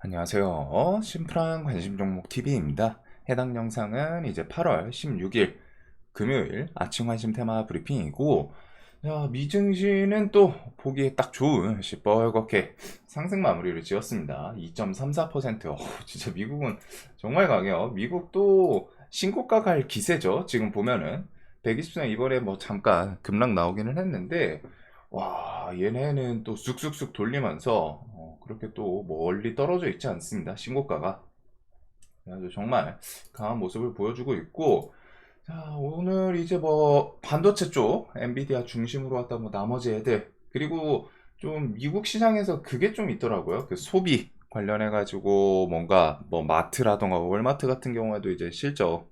안녕하세요. 심플한 관심 종목 TV입니다. 해당 영상은 이제 8월 16일 금요일 아침 관심 테마 브리핑이고, 자, 미증시는 또 보기에 딱 좋은 시뻘겋게 상승 마무리를 지었습니다. 2.34%. 진짜 미국은 정말 강해요. 미국도 신고가 갈 기세죠. 지금 보면은 120선 이번에 뭐 잠깐 급락 나오기는 했는데, 와, 얘네는 또 쑥쑥쑥 돌리면서 그렇게 또 멀리 떨어져 있지 않습니다. 신고가가. 아주 정말 강한 모습을 보여주고 있고, 자, 오늘 이제 뭐 반도체 쪽 엔비디아 중심으로 왔다 뭐 나머지 애들, 그리고 좀 미국 시장에서 그게 좀 있더라고요. 그 소비 관련해 가지고 뭔가 뭐 마트라던가 월마트 같은 경우에도 이제 실적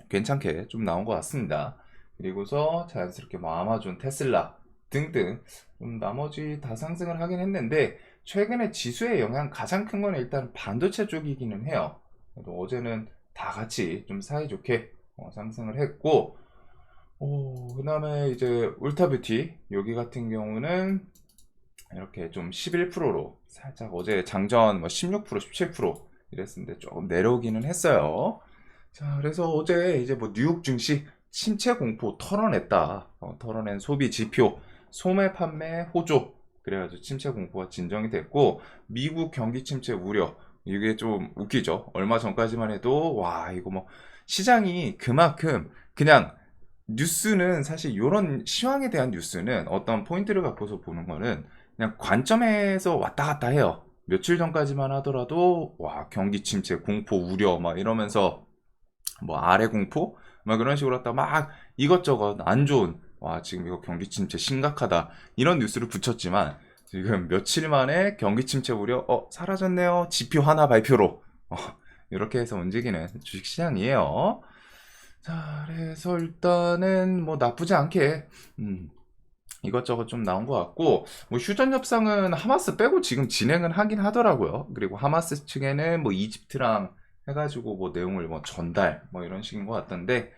괜찮게 좀 나온 것 같습니다. 그리고서 자연스럽게 뭐 아마존, 테슬라 등등 좀 나머지 다 상승을 하긴 했는데, 최근에 지수의 영향 가장 큰 건 일단 반도체 쪽이기는 해요. 그래도 어제는 다 같이 좀 사이좋게 상승을 했고, 그 다음에 이제 울타뷰티 여기 같은 경우는 이렇게 좀 11%로 살짝 어제 장전 뭐 16%, 17% 이랬었는데 조금 내려오기는 했어요. 자, 그래서 어제 이제 뭐 뉴욕 증시 침체 공포 털어냈다. 털어낸 소비 지표, 소매 판매 호조. 그래가지고 침체 공포가 진정이 됐고, 미국 경기 침체 우려. 이게 좀 웃기죠. 얼마 전까지만 해도 와, 이거 뭐 시장이 그만큼 그냥 뉴스는 사실 이런 시황에 대한 뉴스는 어떤 포인트를 갖고서 보는 거는 그냥 관점에서 왔다 갔다 해요. 며칠 전까지만 하더라도 와, 경기 침체 공포 우려 막 이러면서 뭐 아래 공포 막 그런 식으로 갖다 막 이것저것 안 좋은, 와 지금 이거 경기 침체 심각하다 이런 뉴스를 붙였지만, 지금 며칠 만에 경기 침체 우려 사라졌네요, 지표 하나 발표로. 어, 이렇게 해서 움직이는 주식시장이에요. 자, 그래서 일단은 뭐 나쁘지 않게 이것저것 좀 나온 것 같고, 뭐 휴전 협상은 하마스 빼고 지금 진행은 하긴 하더라고요. 그리고 하마스 측에는 뭐 이집트랑 해가지고 뭐 내용을 뭐 전달 뭐 이런 식인 것 같던데,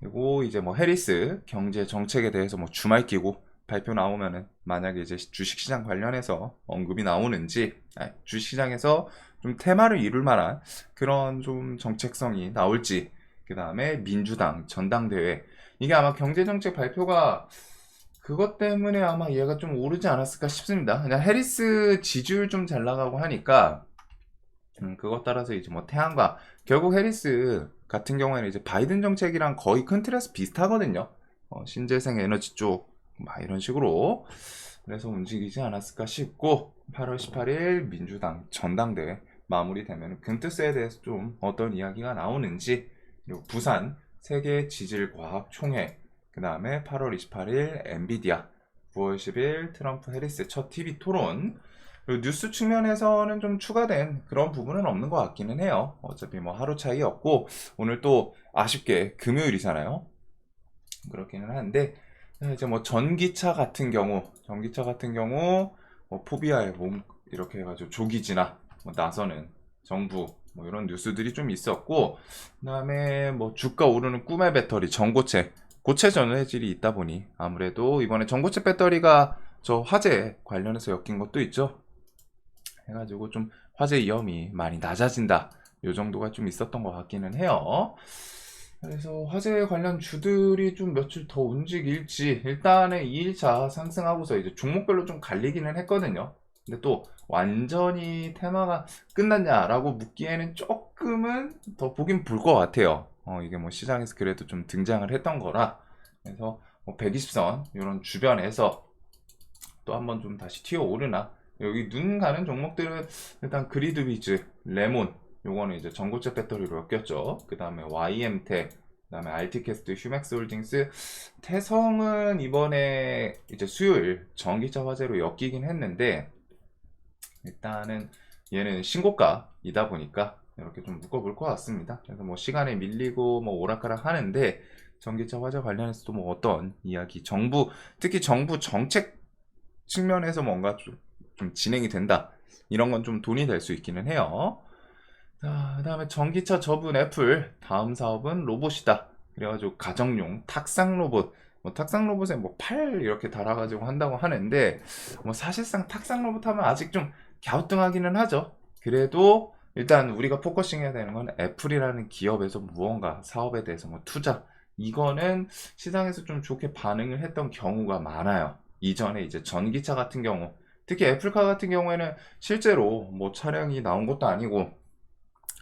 그리고 이제 뭐 해리스 경제 정책에 대해서 뭐 주말 끼고 발표 나오면은 만약에 이제 주식시장 관련해서 언급이 나오는지, 주식시장에서 좀 테마를 이룰 만한 그런 좀 정책성이 나올지, 그 다음에 민주당 전당대회, 이게 아마 경제정책 발표가 그것 때문에 아마 얘가 좀 오르지 않았을까 싶습니다. 그냥 해리스 지지율 좀 잘 나가고 하니까, 그것 따라서 이제 뭐 태양광, 결국 해리스 같은 경우에는 이제 바이든 정책이랑 거의 큰 틀에서 비슷하거든요. 신재생 에너지 쪽 막 이런 식으로. 그래서 움직이지 않았을까 싶고, 8월 18일 민주당 전당대회 마무리되면 금투세에 대해서 좀 어떤 이야기가 나오는지, 그리고 부산 세계 지질과학 총회, 그 다음에 8월 28일 엔비디아, 9월 10일 트럼프 해리스 첫 TV 토론. 그리고 뉴스 측면에서는 좀 추가된 그런 부분은 없는 것 같기는 해요. 어차피 뭐 하루 차이였고, 오늘 또 아쉽게 금요일이잖아요. 그렇기는 한데, 이제 뭐 전기차 같은 경우 뭐 포비아의 몸 이렇게 해가지고 조기지나 뭐 나서는 정부 뭐 이런 뉴스들이 좀 있었고, 그다음에 뭐 주가 오르는 꿈의 배터리 전고체, 고체 전해질이 있다 보니 아무래도 이번에 전고체 배터리가 저 화재 관련해서 엮인 것도 있죠. 해가지고 좀 화재 위험이 많이 낮아진다, 요 정도가 좀 있었던 것 같기는 해요. 그래서 화재 관련 주들이 좀 며칠 더 움직일지, 일단은 2일차 상승하고서 이제 종목별로 좀 갈리기는 했거든요. 근데 또 완전히 테마가 끝났냐라고 묻기에는 조금은 더 보긴 볼 것 같아요. 이게 뭐 시장에서 그래도 좀 등장을 했던 거라. 그래서 뭐 120선 이런 주변에서 또 한번 좀 다시 튀어 오르나. 여기 눈 가는 종목들은 일단 그리드비즈, 레몬, 요거는 이제 전고체 배터리로 엮였죠. 그 다음에 YM텍, 그 다음에 알티캐스트, 휴맥스홀딩스, 태성은 이번에 이제 수요일 전기차 화재로 엮이긴 했는데, 일단은 얘는 신고가이다 보니까 이렇게 좀 묶어볼 것 같습니다. 그래서 뭐 시간에 밀리고 뭐 오락가락 하는데, 전기차 화재 관련해서도 뭐 어떤 이야기, 정부, 특히 정부 정책 측면에서 뭔가 좀 진행이 된다, 이런 건 좀 돈이 될 수 있기는 해요. 자, 그 다음에 전기차 접은 애플, 다음 사업은 로봇이다. 그래가지고 가정용 탁상 로봇, 뭐 탁상 로봇에 뭐 팔 이렇게 달아가지고 한다고 하는데, 뭐 사실상 탁상 로봇 하면 아직 좀 갸우뚱하기는 하죠. 그래도 일단 우리가 포커싱 해야 되는 건 애플이라는 기업에서 무언가 사업에 대해서 뭐 투자, 이거는 시장에서 좀 좋게 반응을 했던 경우가 많아요. 이전에 이제 전기차 같은 경우, 특히 애플카 같은 경우에는 실제로 뭐 차량이 나온 것도 아니고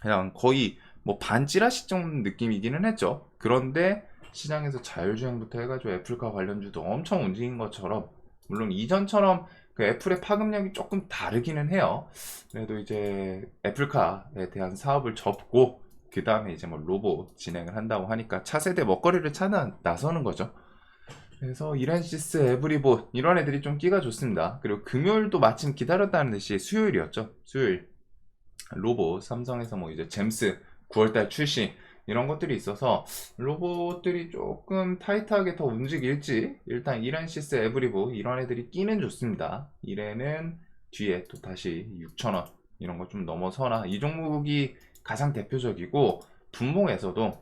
그냥 거의 뭐 반찌라시 좀 느낌이기는 했죠. 그런데 시장에서 자율주행부터 해가지고 애플카 관련주도 엄청 움직인 것처럼, 물론 이전처럼 그 애플의 파급력이 조금 다르기는 해요. 그래도 이제 애플카에 대한 사업을 접고 그 다음에 이제 뭐 로봇 진행을 한다고 하니까 차세대 먹거리를 찾아 나서는 거죠. 그래서 이렌시스, 에브리봇 이런 애들이 좀 끼가 좋습니다. 그리고 금요일도 마침 기다렸다는 듯이 수요일이었죠. 수요일 로봇 삼성에서 뭐 이제 잼스 9월달 출시 이런 것들이 있어서 로봇들이 조금 타이트하게 더 움직일지, 일단 이렌시스, 에브리봇 이런 애들이 끼는 좋습니다. 이래는 뒤에 또 다시 6,000원 이런 거 좀 넘어서나, 이 종목이 가장 대표적이고 분봉에서도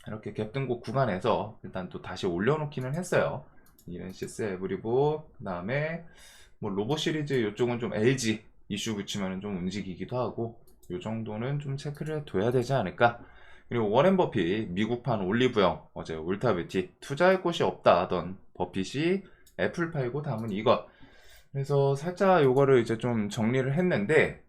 이렇게 갭등곡 구간에서 일단 또 다시 올려놓기는 했어요. 이렌시스, 에브리봇, 그 다음에 뭐 로봇 시리즈 이쪽은 좀 LG 이슈 붙이면 좀 움직이기도 하고, 이 정도는 좀 체크를 해둬야 되지 않을까. 그리고 워렌 버핏 미국판 올리브영, 어제 울타뷰티 투자할 곳이 없다 하던 버핏이 애플 팔고 담은 이것, 그래서 살짝 요거를 이제 좀 정리를 했는데,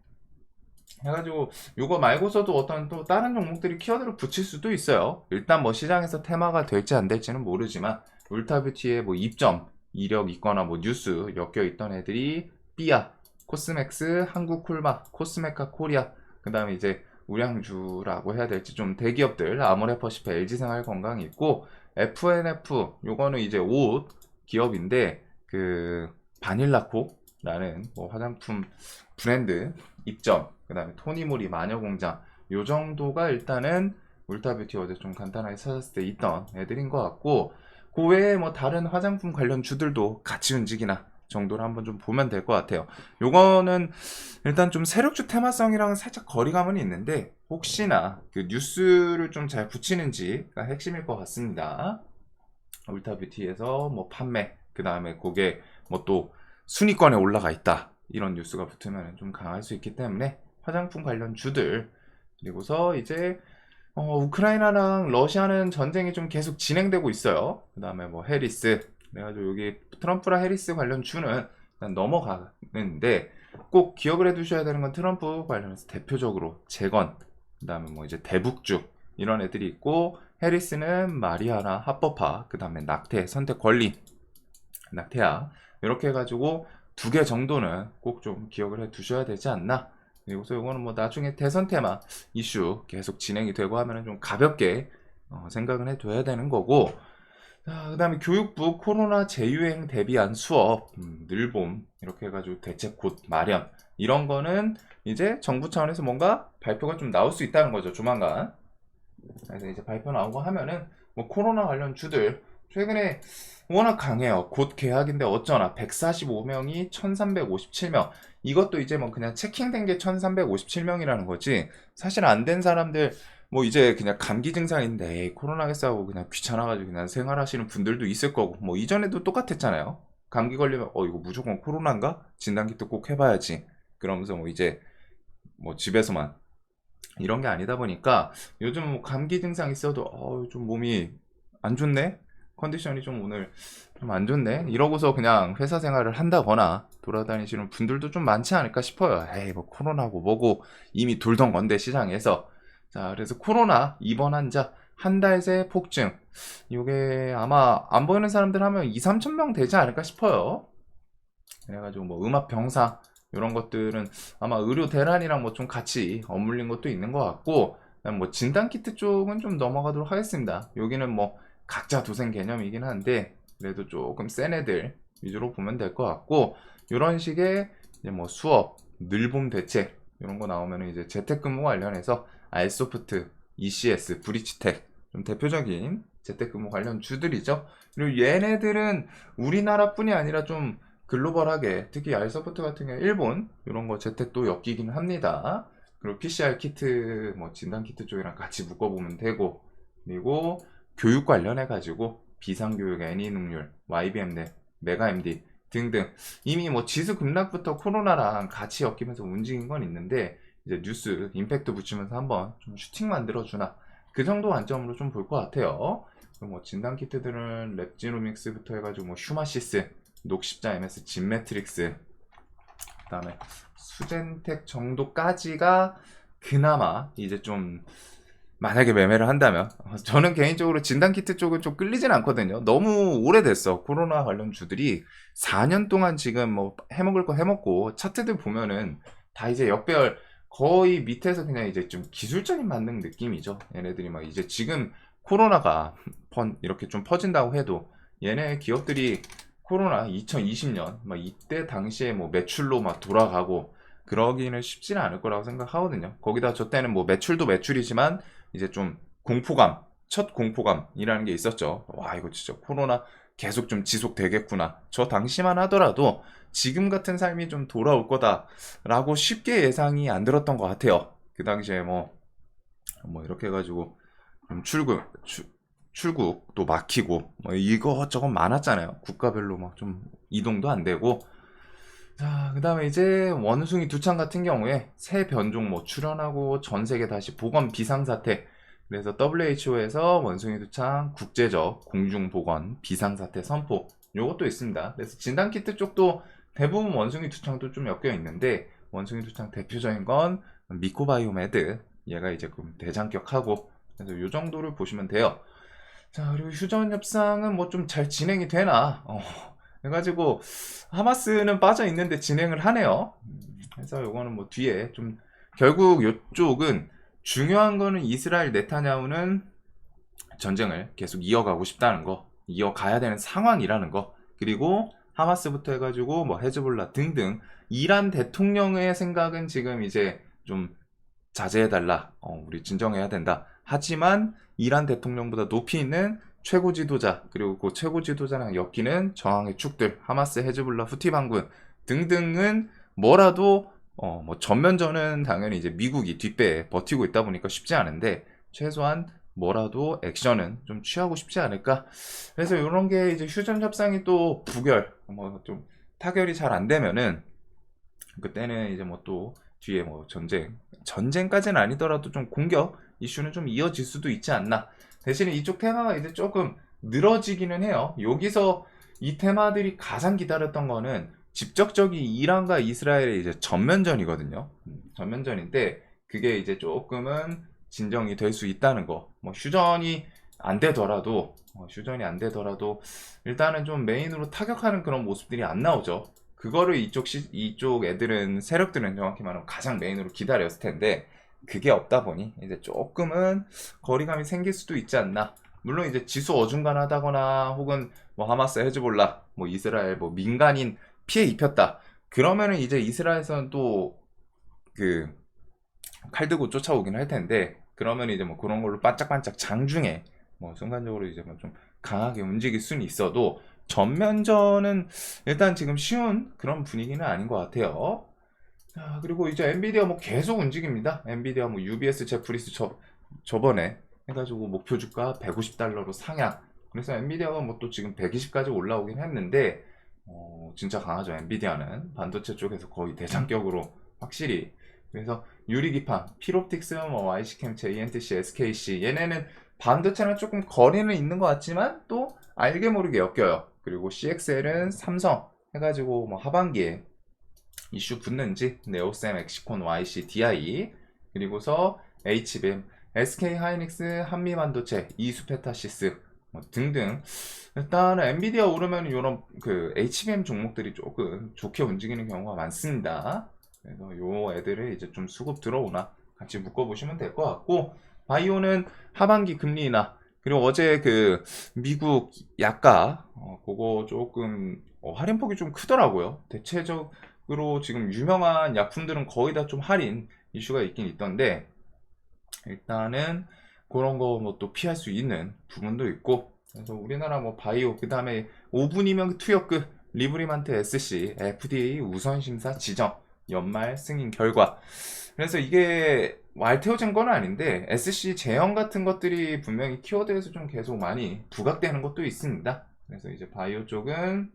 해가지고 요거 말고서도 어떤 또 다른 종목들이 키워드를 붙일 수도 있어요. 일단 뭐 시장에서 테마가 될지 안 될지는 모르지만 울타뷰티에 뭐 입점 이력 있거나 뭐 뉴스 엮여 있던 애들이 삐아, 코스맥스, 한국콜마, 코스메카 코리아, 그 다음에 이제 우량주라고 해야 될지 좀 대기업들 아모레퍼시페, LG생활건강이 있고, FNF 요거는 이제 옷 기업인데 그 바닐라코라는 뭐 화장품 브랜드 입점, 그 다음에 토니모리, 마녀공장 요 정도가 일단은 울타뷰티 어제 좀 간단하게 찾았을 때 있던 애들인 것 같고, 그 외에 뭐 다른 화장품 관련 주들도 같이 움직이나 정도로 한번 좀 보면 될 것 같아요. 요거는 일단 좀 세력주 테마성이랑은 살짝 거리감은 있는데 혹시나 그 뉴스를 좀 잘 붙이는지가 핵심일 것 같습니다. 울타뷰티에서 뭐 판매, 그 다음에 그게 뭐 또 순위권에 올라가 있다 이런 뉴스가 붙으면 좀 강할 수 있기 때문에 화장품 관련 주들, 그리고서 이제 우크라이나랑 러시아는 전쟁이 좀 계속 진행되고 있어요. 그 다음에 뭐 해리스, 그래가지고 여기 트럼프랑 해리스 관련 주는 일단 넘어가는데, 꼭 기억을 해두셔야 되는 건 트럼프 관련해서 대표적으로 재건, 그 다음에 뭐 이제 대북주 이런 애들이 있고, 해리스는 마리아나 합법화, 그 다음에 낙태 선택 권리, 낙태아, 이렇게 해가지고 두 개 정도는 꼭 좀 기억을 해 두셔야 되지 않나. 그리고서 이거는 뭐 나중에 대선 테마 이슈 계속 진행이 되고 하면은 좀 가볍게 생각은 해둬야 되는 거고. 그 다음에 교육부 코로나 재유행 대비한 수업, 늘봄 이렇게 해가지고 대책 곧 마련, 이런 거는 이제 정부 차원에서 뭔가 발표가 좀 나올 수 있다는 거죠, 조만간. 그래서 이제 발표 나오고 하면은 뭐 코로나 관련 주들 최근에 워낙 강해요. 곧 개학인데 어쩌나 145명이 1357명. 이것도 이제 뭐 그냥 체킹된 게 1357명이라는 거지. 사실 안 된 사람들 뭐 이제 그냥 감기 증상인데 에이, 코로나겠어 하고 그냥 귀찮아가지고 그냥 생활하시는 분들도 있을 거고, 뭐 이전에도 똑같았잖아요. 감기 걸리면 이거 무조건 코로나인가? 진단키트 꼭 해봐야지. 그러면서 뭐 이제 뭐 집에서만, 이런 게 아니다 보니까 요즘 뭐 감기 증상 있어도 좀 몸이 안 좋네, 컨디션이 좀 오늘 좀 안 좋네 이러고서 그냥 회사 생활을 한다거나 돌아다니시는 분들도 좀 많지 않을까 싶어요. 에이 뭐 코로나고 뭐고 이미 돌던 건데 시장에서. 자, 그래서 코로나 입원 환자 한 달 새 폭증, 이게 아마 안 보이는 사람들 하면 2, 3천 명 되지 않을까 싶어요. 그래가지고 뭐 음압 병사 이런 것들은 아마 의료 대란이랑 뭐 좀 같이 엇물린 것도 있는 것 같고, 그다음 뭐 진단 키트 쪽은 좀 넘어가도록 하겠습니다. 여기는 뭐 각자 도생 개념이긴 한데 그래도 조금 센 애들 위주로 보면 될 것 같고, 이런 식의 이제 뭐 수업, 늘봄 대책 이런 거 나오면 이제 재택근무 관련해서 알소프트, ECS, 브리치텍 좀 대표적인 재택근무 관련 주들이죠. 그리고 얘네들은 우리나라뿐이 아니라 좀 글로벌하게, 특히 알서포트 같은 경우 일본 이런 거 재택도 엮이긴 합니다. 그리고 PCR 키트, 뭐 진단 키트 쪽이랑 같이 묶어보면 되고, 그리고 교육 관련해 가지고 비상교육, 애니능률, YBM대, 메가MD 등등 이미 뭐 지수 급락부터 코로나랑 같이 엮이면서 움직인 건 있는데, 이제 뉴스 임팩트 붙이면서 한번 좀 슈팅 만들어주나 그 정도 관점으로 좀 볼 것 같아요. 뭐 진단 키트들은 랩지노믹스부터 해가지고 뭐 휴마시스, 녹십자 MS, 진매트릭스, 그다음에 수젠텍 정도까지가 그나마 이제 좀 만약에 매매를 한다면 저는 개인적으로 진단키트 쪽은 좀 끌리진 않거든요. 너무 오래됐어. 코로나 관련 주들이 4년 동안 지금 뭐 해먹을 거 해먹고 차트들 보면은 다 이제 역배열 거의 밑에서 그냥 이제 좀 기술적인 만능 느낌이죠. 얘네들이 막 이제 지금 코로나가 이렇게 좀 퍼진다고 해도 얘네 기업들이 코로나 2020년 막 이때 당시에 뭐 매출로 막 돌아가고 그러기는 쉽지는 않을 거라고 생각하거든요. 거기다 저 때는 뭐 매출도 매출이지만 이제 좀 공포감, 첫 공포감이라는 게 있었죠. 와, 이거 진짜 코로나 계속 좀 지속되겠구나. 저 당시만 하더라도 지금 같은 삶이 좀 돌아올 거다라고 쉽게 예상이 안 들었던 것 같아요. 그 당시에 뭐 이렇게 해가지고 좀 출국도 막히고 뭐 이것저것 많았잖아요. 국가별로 막 좀 이동도 안 되고. 자, 그 다음에 이제 원숭이 두창 같은 경우에 새 변종 뭐 출현하고 전 세계 다시 보건 비상사태. 그래서 WHO에서 원숭이 두창 국제적 공중보건 비상사태 선포. 요것도 있습니다. 그래서 진단키트 쪽도 대부분 원숭이 두창도 좀 엮여 있는데 원숭이 두창 대표적인 건 미코바이오메드. 얘가 이제 그 대장격하고 그래서 요 정도를 보시면 돼요. 자, 그리고 휴전 협상은 뭐 좀 잘 진행이 되나? 그래가지고 하마스는 빠져 있는데 진행을 하네요. 그래서 요거는 뭐 뒤에 좀 결국 요쪽은 중요한 거는 이스라엘 네타냐후는 전쟁을 계속 이어가고 싶다는 거, 이어가야 되는 상황이라는 거, 그리고 하마스부터 해가지고 뭐 헤즈볼라 등등 이란 대통령의 생각은 지금 이제 좀 자제해달라, 우리 진정해야 된다. 하지만 이란 대통령보다 높이 있는 최고 지도자, 그리고 그 최고 지도자랑 엮이는 저항의 축들, 하마스, 헤즈볼라, 후티 반군 등등은 뭐라도 뭐 전면전은 당연히 이제 미국이 뒷배에 버티고 있다 보니까 쉽지 않은데 최소한 뭐라도 액션은 좀 취하고 싶지 않을까. 그래서 이런 게 이제 휴전 협상이 또 부결, 뭐 좀 타결이 잘 안 되면은 그때는 이제 뭐 또 뒤에 뭐 전쟁까지는 아니더라도 좀 공격 이슈는 좀 이어질 수도 있지 않나. 대신에 이쪽 테마가 이제 조금 늘어지기는 해요. 여기서 이 테마들이 가장 기다렸던 거는 직접적인 이란과 이스라엘의 이제 전면전이거든요. 전면전인데 그게 이제 조금은 진정이 될 수 있다는 거. 뭐 휴전이 안 되더라도 일단은 좀 메인으로 타격하는 그런 모습들이 안 나오죠. 그거를 이쪽 애들은 세력들은 정확히 말하면 가장 메인으로 기다렸을 텐데 그게 없다 보니 이제 조금은 거리감이 생길 수도 있지 않나. 물론 이제 지수 어중간하다거나 혹은 뭐 하마스, 헤즈볼라, 뭐 이스라엘 뭐 민간인 피해 입혔다. 그러면은 이제 이스라엘에서는 또 그 칼 들고 쫓아오긴 할 텐데 그러면 이제 뭐 그런 걸로 반짝반짝 장중에 뭐 순간적으로 이제 뭐 좀 강하게 움직일 수는 있어도 전면전은 일단 지금 쉬운 그런 분위기는 아닌 것 같아요. 자, 그리고 이제 엔비디아 뭐 계속 움직입니다. 엔비디아 뭐 UBS 제프리스 저번에 해가지고 목표 주가 150달러로 상향. 그래서 엔비디아가 뭐 또 지금 120까지 올라오긴 했는데 진짜 강하죠. 엔비디아는 반도체 쪽에서 거의 대장격으로 확실히. 그래서 유리기판, 필옵틱스, 뭐 IC캠, JNTC, SKC 얘네는 반도체랑 조금 거리는 있는 것 같지만 또 알게 모르게 엮여요. 그리고 CXL은 삼성 해가지고 뭐 하반기에 이슈 붙는지 네오셈, 엑시콘, YC, DI 그리고서 HBM, SK 하이닉스, 한미반도체, 이수페타시스 뭐 등등. 일단 엔비디아 오르면 이런 그 HBM 종목들이 조금 좋게 움직이는 경우가 많습니다. 그래서 요 애들을 이제 좀 수급 들어오나 같이 묶어보시면 될 것 같고 바이오는 하반기 금리 인하 그리고 어제 그 미국 약가 그거 조금 할인폭이 좀 크더라고요. 대체적으로 지금 유명한 약품들은 거의 다 좀 할인 이슈가 있긴 있던데 일단은 그런 거 뭐 또 피할 수 있는 부분도 있고 그래서 우리나라 뭐 바이오 그 다음에 5분이면 투여급 리브리만트 SC FDA 우선 심사 지정 연말 승인 결과. 그래서 이게 알테오젠 건 아닌데 SC 제형 같은 것들이 분명히 키워드에서 좀 계속 많이 부각되는 것도 있습니다. 그래서 이제 바이오 쪽은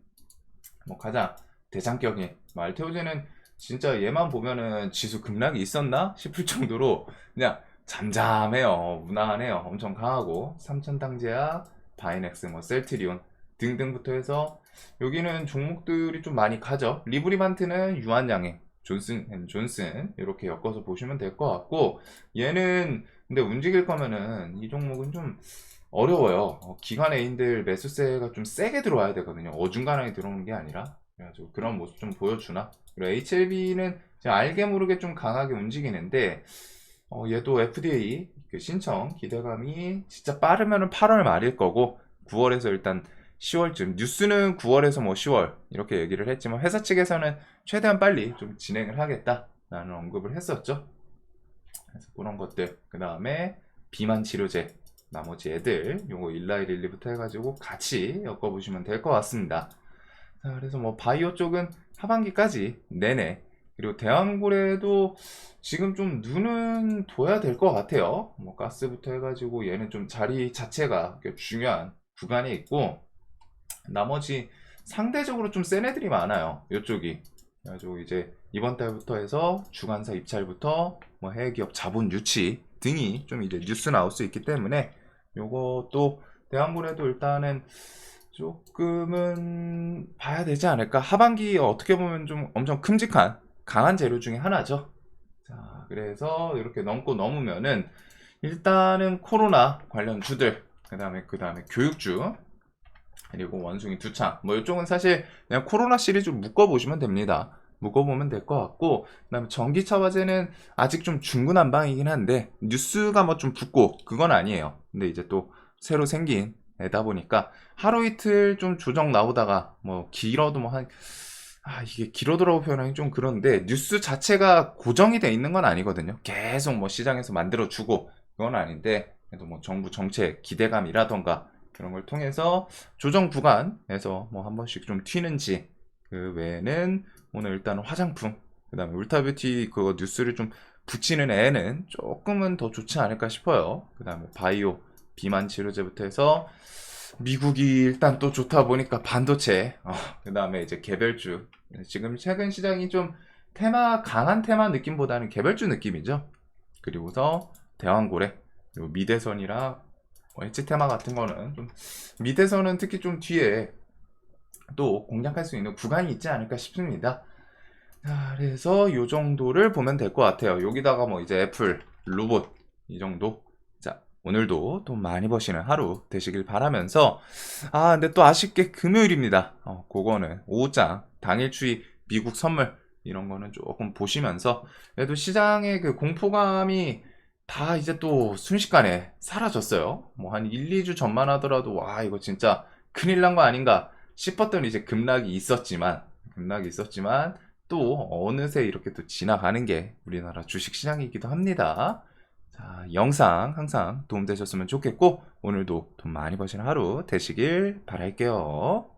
뭐 가장 대장격인 뭐 알테오젠은 진짜 얘만 보면은 지수 급락이 있었나 싶을 정도로 그냥 잠잠해요. 무난해요. 엄청 강하고 삼천당제약, 바이넥스, 뭐 셀트리온 등등부터 해서 여기는 종목들이 좀 많이 가죠. 리브리반트는 유한양행, 존슨 앤 존슨 이렇게 엮어서 보시면 될 것 같고, 얘는 근데 움직일 거면은 이 종목은 좀 어려워요. 기관 A인들 매수세가 좀 세게 들어와야 되거든요. 어중간하게 들어오는 게 아니라. 그래가지고 그런 모습 좀 보여주나? 그리고 HLB는 알게 모르게 좀 강하게 움직이는데, 얘도 FDA 그 신청 기대감이 진짜 빠르면은 8월 말일 거고, 9월에서 일단 10월쯤, 뉴스는 9월에서 뭐 10월 이렇게 얘기를 했지만 회사 측에서는 최대한 빨리 좀 진행을 하겠다라는 언급을 했었죠. 그래서 그런 것들, 그 다음에 비만 치료제, 나머지 애들 요거 일라이릴리부터 해가지고 같이 엮어보시면 될 것 같습니다. 자, 그래서 뭐 바이오 쪽은 하반기까지 내내, 그리고 대왕고래도 지금 좀 눈은 둬야 될 것 같아요. 뭐 가스부터 해가지고 얘는 좀 자리 자체가 중요한 구간에 있고, 나머지 상대적으로 좀 센 애들이 많아요. 이쪽이. 그래가지고 이제 이번 달부터 해서 주관사 입찰부터 뭐 해외 기업 자본 유치 등이 좀 이제 뉴스 나올 수 있기 때문에 요것도 대왕고래도 일단은 조금은 봐야 되지 않을까. 하반기 어떻게 보면 좀 엄청 큼직한 강한 재료 중에 하나죠. 자, 그래서 이렇게 넘고 넘으면은 일단은 코로나 관련 주들, 그 다음에 교육주, 그리고 원숭이 두창, 뭐 이쪽은 사실 그냥 코로나 시리즈로 묶어보시면 됩니다. 묶어보면 될 것 같고, 그다음에 전기차 화재는 아직 좀 중구난방이긴 한데 뉴스가 뭐 좀 붙고 그건 아니에요. 근데 이제 또 새로 생긴 애다 보니까 하루 이틀 좀 조정 나오다가 뭐 길어도 뭐 한, 이게 길어도라고 표현하기 좀 그런데 뉴스 자체가 고정이 돼 있는 건 아니거든요. 계속 뭐 시장에서 만들어주고 그건 아닌데, 그래도 뭐 정부 정책 기대감이라던가 그런 걸 통해서 조정 구간에서 뭐 한 번씩 좀 튀는지, 그 외에는 오늘 일단 화장품, 그 다음에 울타뷰티 그거 뉴스를 좀 붙이는 애는 조금은 더 좋지 않을까 싶어요. 그 다음에 바이오, 비만 치료제부터 해서 미국이 일단 또 좋다 보니까 반도체, 그 다음에 이제 개별주. 지금 최근 시장이 좀 강한 테마 느낌보다는 개별주 느낌이죠. 그리고서 대왕고래, 그리고 미대선이랑 엣지 테마 같은 거는 좀, 미대선은 특히 좀 뒤에 또 공략할 수 있는 구간이 있지 않을까 싶습니다. 자, 그래서 요 정도를 보면 될 것 같아요. 여기다가 뭐 이제 애플, 로봇 이 정도. 자, 오늘도 돈 많이 버시는 하루 되시길 바라면서, 근데 또 아쉽게 금요일입니다. 그거는 오후장 당일 추이 미국 선물 이런 거는 조금 보시면서, 그래도 시장의 그 공포감이 다 이제 또 순식간에 사라졌어요. 뭐 한 1, 2주 전만 하더라도 와, 이거 진짜 큰일 난 거 아닌가 싶었던 이제 급락이 있었지만 또 어느새 이렇게 또 지나가는 게 우리나라 주식시장이기도 합니다. 자, 영상 항상 도움되셨으면 좋겠고, 오늘도 돈 많이 버시는 하루 되시길 바랄게요.